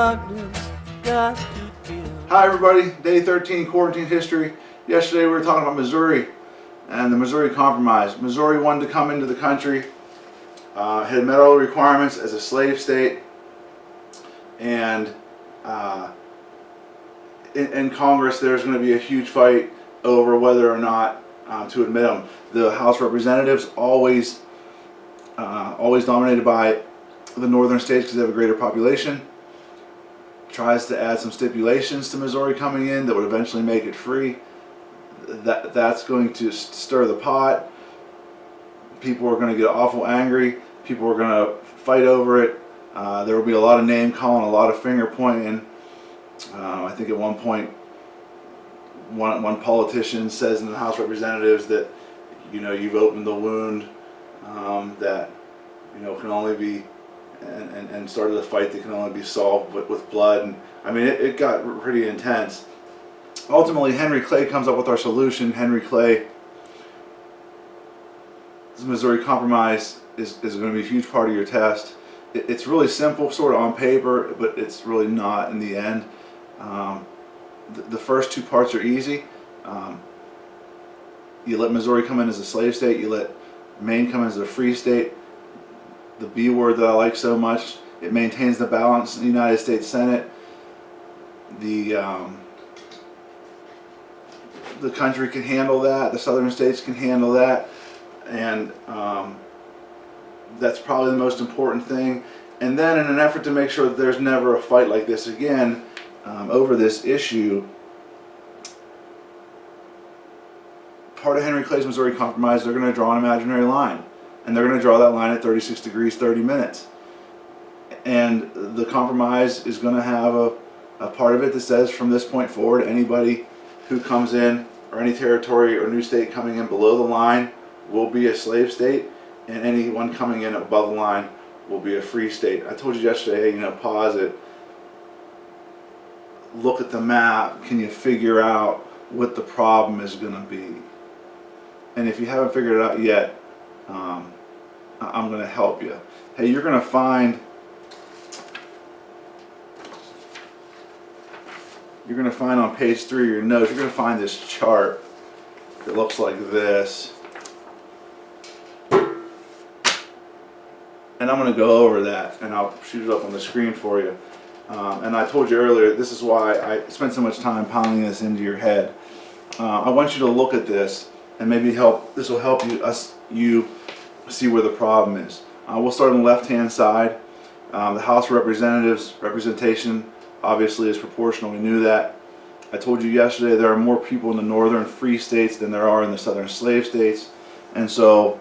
darkness got to kill. Hi everybody, day 13 quarantine history. Yesterday we were talking about Missouri and the Missouri Compromise. Missouri wanted to come into the country, had met all the requirements as a slave state, and in Congress there's going to be a huge fight over whether or not to admit them. The House of Representatives, always dominated by the northern states because they have a greater population, tries to add some stipulations to Missouri coming in that would eventually make it free. That's going to stir the pot. People are going to get awful angry. People are going to fight over it. There will be a lot of name calling, a lot of finger pointing. I think at one point one politician says in the House of Representatives that, you know, you've opened the wound that, you know, can only be, and started a fight that can only be solved with blood. And I mean, it got pretty intense. Ultimately, Henry Clay comes up with our solution. Henry Clay, the Missouri Compromise is going to be a huge part of your test. It's really simple, sort of on paper, but it's really not in the end. The first two parts are easy. You let Missouri come in as a slave state. You let Maine come in as a free state. The B word that I like so much, it maintains the balance in the United States Senate. The country can handle that. The southern states can handle that. And that's probably the most important thing. And then in an effort to make sure that there's never a fight like this again over this issue, part of Henry Clay's Missouri Compromise, they're going to draw an imaginary line. And they're going to draw that line at 36 degrees, 30 minutes. And the compromise is going to have a part of it that says from this point forward, anybody who comes in, or any territory or new state coming in below the line, will be a slave state, and anyone coming in above the line will be a free state. I told you yesterday, you know, pause it, look at the map, can you figure out what the problem is going to be? And if you haven't figured it out yet, I'm going to help you. Hey, you're going to find on page 3 of your notes, you're going to find this chart that looks like this. And I'm going to go over that, and I'll shoot it up on the screen for you. And I told you earlier, this is why I spent so much time pounding this into your head. I want you to look at this, and maybe this will help you see where the problem is. We'll start on the left-hand side. The House of Representatives representation obviously is proportional. We knew that. I told you yesterday there are more people in the northern free states than there are in the southern slave states, and so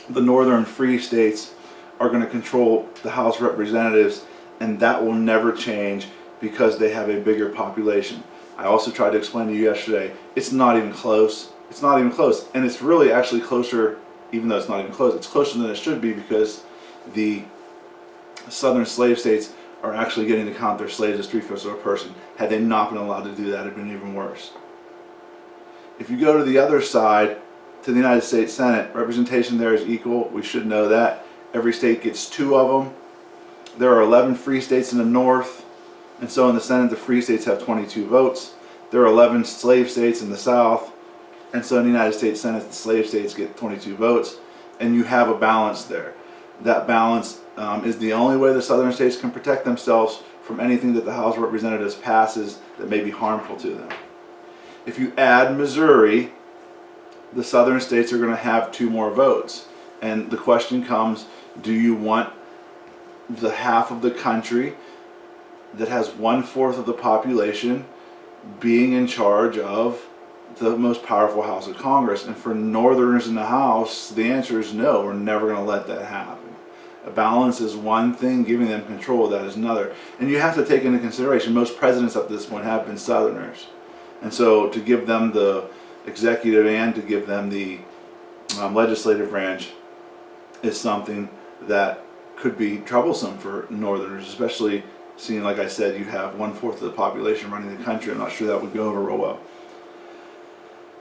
the northern free states are going to control the House of Representatives, and that will never change because they have a bigger population. I also tried to explain to you yesterday, it's not even close. It's not even close, and it's really actually closer, even though it's not even close, it's closer than it should be because the southern slave states are actually getting to count their slaves as 3/5 of a person. Had they not been allowed to do that, it'd been even worse. If you go to the other side, to the United States Senate, representation there is equal. We should know that. Every state gets 2 of them. There are 11 free states in the north, and so in the Senate the free states have 22 votes. There are 11 slave states in the south, and so in the United States Senate the slave states get 22 votes, and you have a balance there. That balance is the only way the southern states can protect themselves from anything that the House of Representatives passes that may be harmful to them. If you add Missouri, the southern states are going to have 2 more votes. And the question comes, do you want the half of the country that has 1/4 of the population being in charge of the most powerful House of Congress? And for northerners in the House, the answer is no, we're never going to let that happen. A balance is one thing, giving them control of that is another. And you have to take into consideration, most presidents up to this point have been southerners. And so to give them the executive and to give them the legislative branch is something that could be troublesome for northerners, especially seeing, like I said, you have 1/4 of the population running the country. I'm not sure that would go over real well.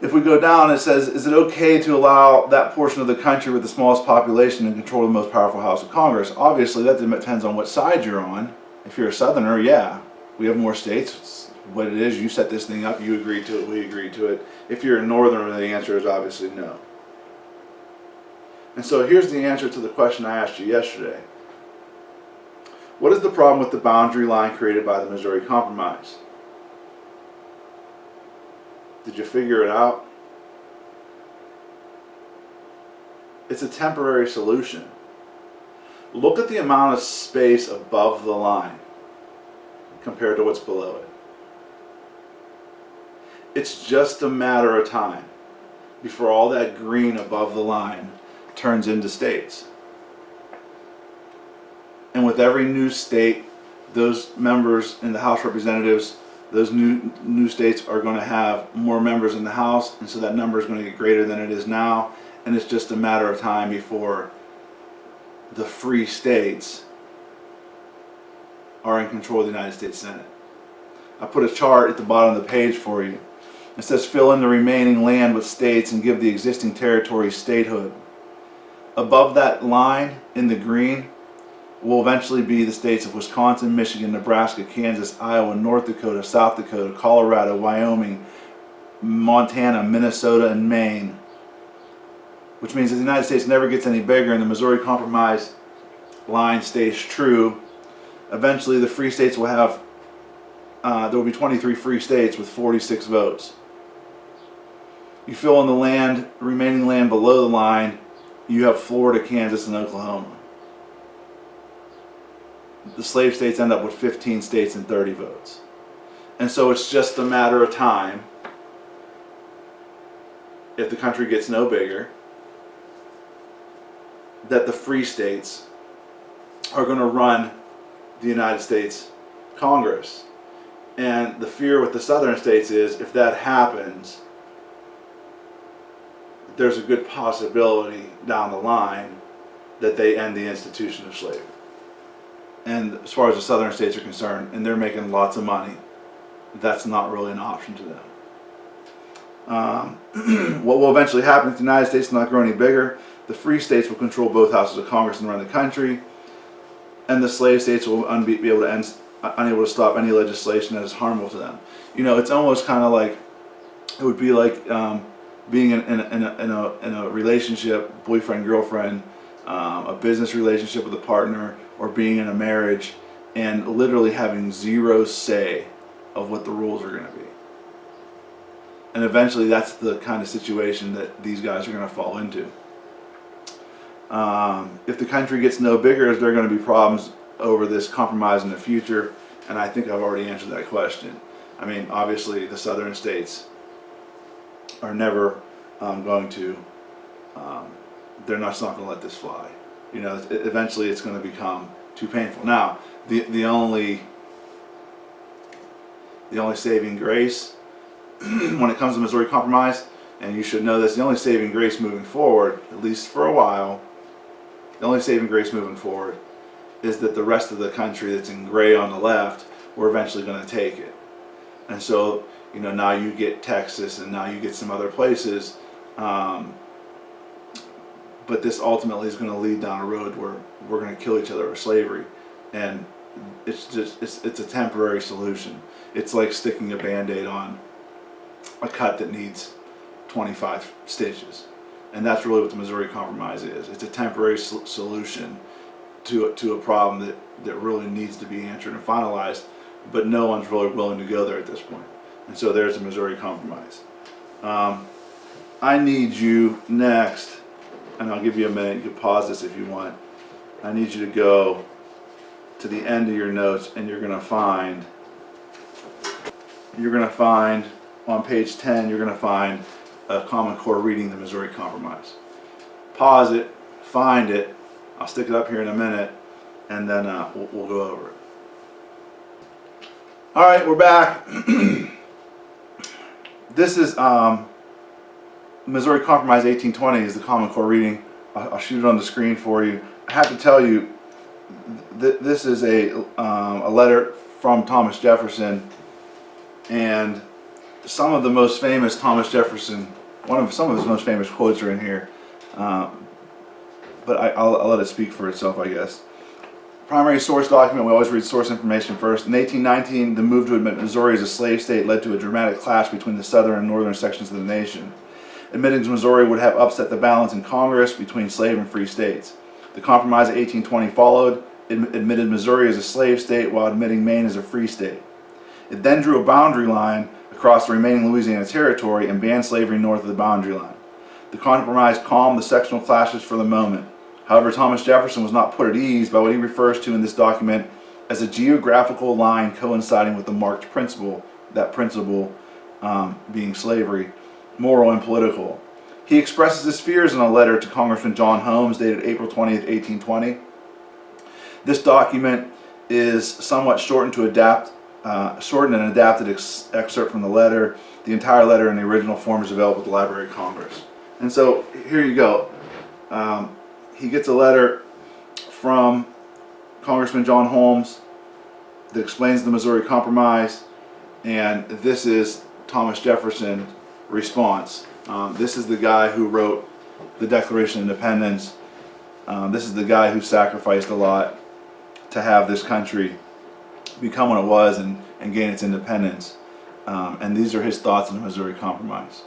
If we go down, it says, is it okay to allow that portion of the country with the smallest population and control the most powerful House of Congress? Obviously, that depends on what side you're on. If you're a Southerner, yeah, we have more states. It's what it is. You set this thing up. You agreed to it. We agreed to it. If you're a Northerner, the answer is obviously no. And so here's the answer to the question I asked you yesterday. What is the problem with the boundary line created by the Missouri Compromise? Did you figure it out? It's a temporary solution. Look at the amount of space above the line compared to what's below it. It's just a matter of time before all that green above the line turns into states. And with every new state, those members in the House of Representatives, those new states are going to have more members in the House, and so that number is going to get greater than it is now. And it's just a matter of time before the free states are in control of the United States Senate. I put a chart at the bottom of the page for you. It says fill in the remaining land with states and give the existing territories statehood. Above that line in the green will eventually be the states of Wisconsin, Michigan, Nebraska, Kansas, Iowa, North Dakota, South Dakota, Colorado, Wyoming, Montana, Minnesota, and Maine. Which means that the United States never gets any bigger and the Missouri Compromise line stays true. Eventually the free states will have, there will be 23 free states with 46 votes. You fill in the land, remaining land below the line, you have Florida, Kansas, and Oklahoma. The slave states end up with 15 states and 30 votes. And so it's just a matter of time, if the country gets no bigger, that the free states are going to run the United States Congress. And the fear with the southern states is if that happens, there's a good possibility down the line that they end the institution of slavery. And as far as the southern states are concerned, and they're making lots of money, that's not really an option to them. What will eventually happen if the United States does not grow any bigger? The free states will control both houses of Congress and run the country, and the slave states will be able to unable to stop any legislation that is harmful to them. You know, it's almost kind of like, it would be like being in a relationship, boyfriend, girlfriend, a business relationship with a partner, or being in a marriage, and literally having zero say of what the rules are going to be. And eventually that's the kind of situation that these guys are going to fall into. If the country gets no bigger, is there going to be problems over this compromise in the future? And I think I've already answered that question. I mean, obviously the southern states are never going to, they're not going to let this fly. You know, eventually it's going to become too painful. Now, the only saving grace when it comes to Missouri Compromise, and you should know this, the only saving grace moving forward, at least for a while, the only saving grace moving forward is that the rest of the country that's in gray on the left, we're eventually going to take it. And so, you know, now you get Texas and now you get some other places, but this ultimately is going to lead down a road where we're going to kill each other with slavery. And it's just, it's a temporary solution. It's like sticking a Band-Aid on a cut that needs 25 stitches. And that's really what the Missouri Compromise is. It's a temporary solution to a problem that really needs to be answered and finalized, but no one's really willing to go there at this point. And so there's the Missouri Compromise. I need you next, and I'll give you a minute, you can pause this if you want. I need you to go to the end of your notes, and you're gonna find on page 10, you're gonna find a Common Core reading the Missouri Compromise. Pause it, find it, I'll stick it up here in a minute, and then we'll go over it. All right, we're back. This is Missouri Compromise 1820 is the Common Core reading. I'll shoot it on the screen for you. I have to tell you, this is a letter from Thomas Jefferson, and some of the most famous Thomas Jefferson, some of his most famous quotes are in here, but I'll let it speak for itself, I guess. Primary source document, we always read source information first. In 1819, the move to admit Missouri as a slave state led to a dramatic clash between the southern and northern sections of the nation. Admitting Missouri would have upset the balance in Congress between slave and free states. The Compromise of 1820 followed, admitted Missouri as a slave state while admitting Maine as a free state. It then drew a boundary line across the remaining Louisiana Territory and banned slavery north of the boundary line. The Compromise calmed the sectional clashes for the moment. However, Thomas Jefferson was not put at ease by what he refers to in this document as a geographical line coinciding with the marked principle, that principle being slavery, moral and political. He expresses his fears in a letter to Congressman John Holmes dated April 20th, 1820. This document is somewhat shortened and adapted excerpt from the letter. The entire letter in the original form is available at the Library of Congress. And so here you go. He gets a letter from Congressman John Holmes that explains the Missouri Compromise, and this is Thomas Jefferson's response. This is the guy who wrote the Declaration of Independence. This is the guy who sacrificed a lot to have this country become what it was and gain its independence. And these are his thoughts on the Missouri Compromise.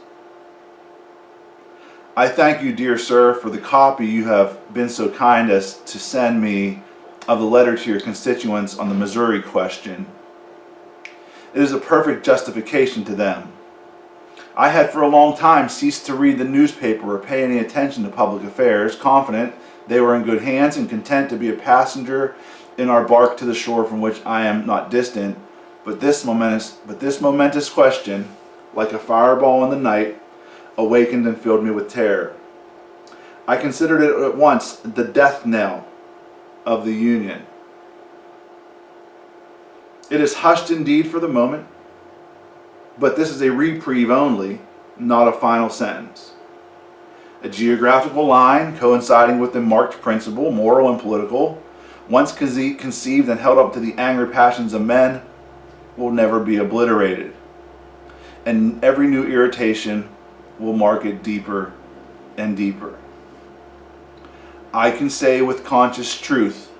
I thank you, dear sir, for the copy you have been so kind as to send me of the letter to your constituents on the Missouri question. It is a perfect justification to them. I had for a long time ceased to read the newspaper or pay any attention to public affairs, confident they were in good hands and content to be a passenger in our bark to the shore from which I am not distant. But this momentous question, like a fireball in the night, awakened and filled me with terror. I considered it at once the death knell of the Union. It is hushed indeed for the moment, but this is a reprieve only, not a final sentence. A geographical line coinciding with the marked principle, moral and political, once conceived and held up to the angry passions of men, will never be obliterated. And every new irritation will mark it deeper and deeper. I can say with conscious truth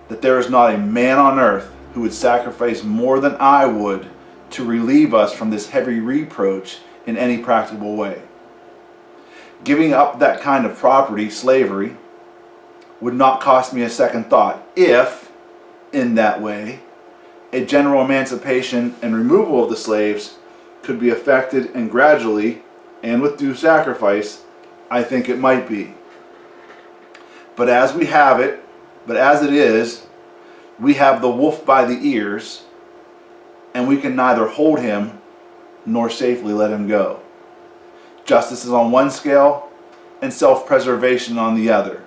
that there is not a man on earth who would sacrifice more than I would to relieve us from this heavy reproach in any practicable way. Giving up that kind of property, slavery, would not cost me a second thought if, in that way, a general emancipation and removal of the slaves could be effected, and gradually, and with due sacrifice, I think it might be. But as it is, we have the wolf by the ears, and we can neither hold him nor safely let him go. Justice is on one scale, and self-preservation on the other.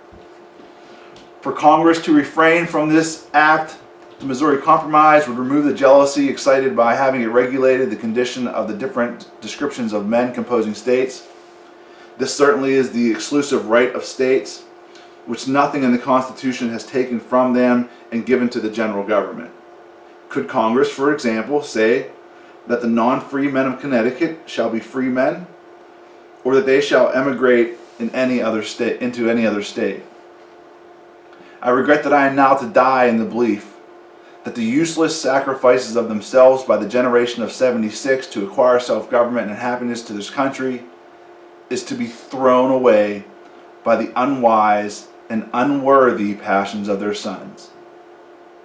For Congress to refrain from this act, the Missouri Compromise would remove the jealousy excited by having it regulated the condition of the different descriptions of men composing states. This certainly is the exclusive right of states, which nothing in the Constitution has taken from them and given to the general government. Could Congress, for example, say that the non-free men of Connecticut shall be free men, or that they shall emigrate into any other state? I regret that I am now to die in the belief that the useless sacrifices of themselves by the generation of 76 to acquire self-government and happiness to this country is to be thrown away by the unwise and unworthy passions of their sons.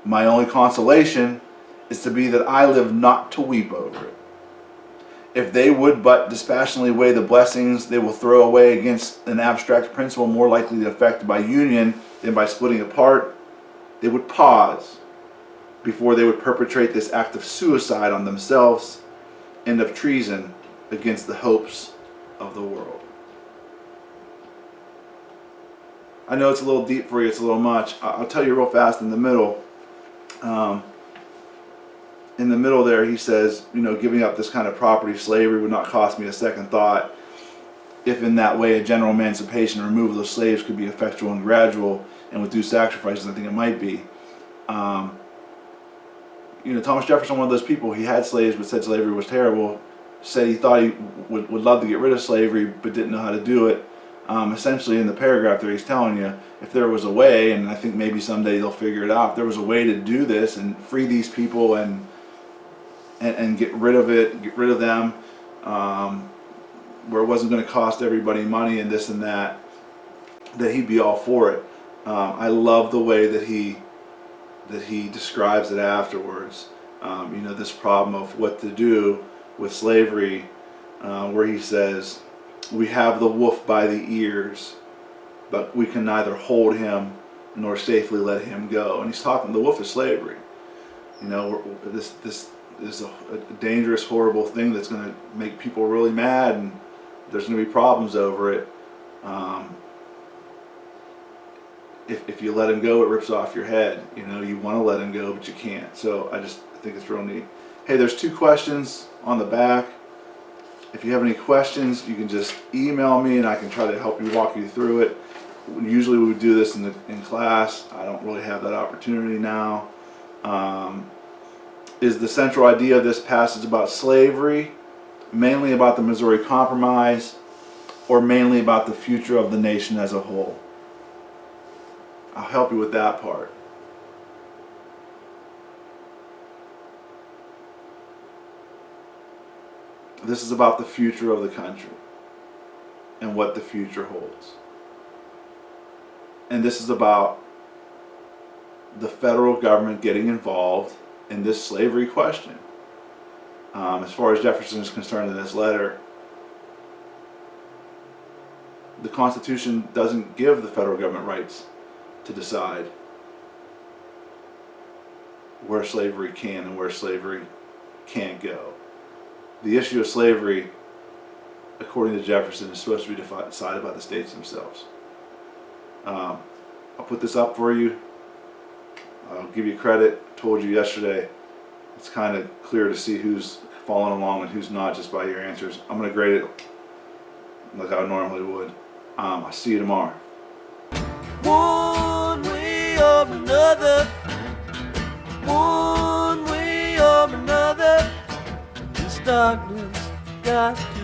My only consolation is to be that I live not to weep over it. If they would but dispassionately weigh the blessings they will throw away against an abstract principle more likely to affect by union than by splitting apart, they would pause before they would perpetrate this act of suicide on themselves and of treason against the hopes of the world. I know it's a little deep for you, it's a little much. I'll tell you real fast in the middle. In the middle there he says, giving up this kind of property, slavery, would not cost me a second thought if in that way a general emancipation and removal of slaves could be effectual and gradual and with due sacrifices. I think it might be. Thomas Jefferson, one of those people, he had slaves but said slavery was terrible, said he thought he would love to get rid of slavery but didn't know how to do it. essentially in the paragraph there he's telling you, if there was a way, and I think maybe someday they'll figure it out, if there was a way to do this and free these people and get rid of it, get rid of them, where it wasn't going to cost everybody money and this and that he'd be all for it. I love the way that he describes it afterwards. This problem of what to do with slavery, where he says, we have the wolf by the ears, but we can neither hold him nor safely let him go. And he's talking, the wolf is slavery. This is a dangerous, horrible thing that's going to make people really mad, and there's going to be problems over it. If you let him go, it rips off your head. You want to let him go, but you can't. So I think it's real neat. Hey, there's 2 questions on the back. If you have any questions, you can just email me and I can try to help you walk you through it. Usually we would do this in class. I don't really have that opportunity now. Is the central idea of this passage about slavery, mainly about the Missouri Compromise, or mainly about the future of the nation as a whole? I'll help you with that part. This is about the future of the country and what the future holds. And this is about the federal government getting involved in this slavery question. As far as Jefferson is concerned in this letter, the Constitution doesn't give the federal government rights to decide where slavery can and where slavery can't go. The issue of slavery, according to Jefferson, is supposed to be decided by the states themselves. I'll put this up for you. I'll give you credit. I told you yesterday, it's kind of clear to see who's following along and who's not just by your answers. I'm going to grade it like I normally would. I'll see you tomorrow. One way or another, one way or another, this darkness got to